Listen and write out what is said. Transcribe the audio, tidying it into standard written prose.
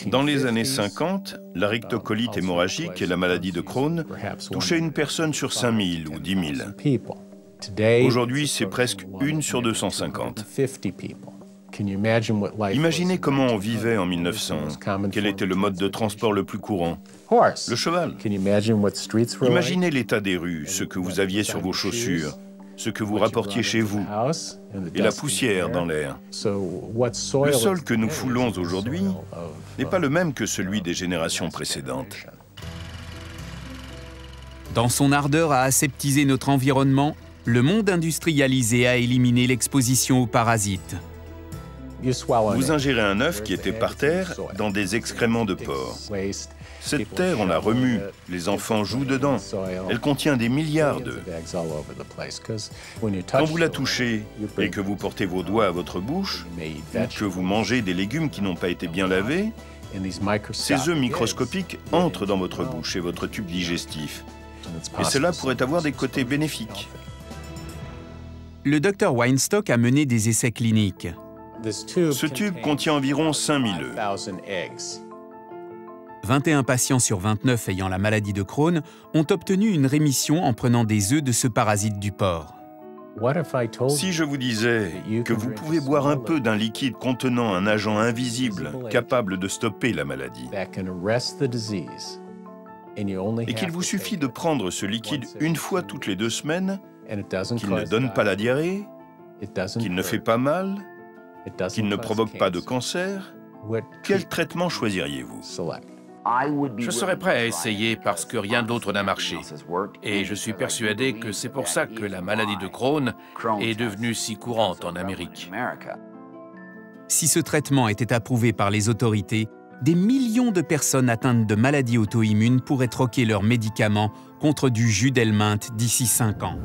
Dans les années 50, la rectocolite hémorragique et la maladie de Crohn touchaient une personne sur 5000 ou 10 000. Aujourd'hui, c'est presque 1 sur 250. Imaginez comment on vivait en 1900. Quel était le mode de transport le plus courant? Le cheval. Imaginez l'état des rues, ce que vous aviez sur vos chaussures, ce que vous rapportiez chez vous, et la poussière dans l'air. Le sol que nous foulons aujourd'hui n'est pas le même que celui des générations précédentes. Dans son ardeur à aseptiser notre environnement, le monde industrialisé a éliminé l'exposition aux parasites. Vous ingérez un œuf qui était par terre dans des excréments de porc. Cette terre, on la remue, les enfants jouent dedans. Elle contient des milliards d'œufs. Quand vous la touchez et que vous portez vos doigts à votre bouche, ou que vous mangez des légumes qui n'ont pas été bien lavés, ces œufs microscopiques entrent dans votre bouche et votre tube digestif. Et cela pourrait avoir des côtés bénéfiques. Le Dr Weinstock a mené des essais cliniques. Ce tube contient environ 5000 œufs. 21 patients sur 29 ayant la maladie de Crohn ont obtenu une rémission en prenant des œufs de ce parasite du porc. Si je vous disais que vous pouvez boire un peu d'un liquide contenant un agent invisible capable de stopper la maladie, et qu'il vous suffit de prendre ce liquide une fois toutes les 2 semaines, qu'il ne donne pas la diarrhée, qu'il ne fait pas mal, qu'il ne provoque pas de cancer, quel traitement choisiriez-vous? Je serais prêt à essayer parce que rien d'autre n'a marché. Et je suis persuadé que c'est pour ça que la maladie de Crohn est devenue si courante en Amérique. Si ce traitement était approuvé par les autorités, des millions de personnes atteintes de maladies auto-immunes pourraient troquer leurs médicaments contre du jus d'helminthe d'ici 5 ans.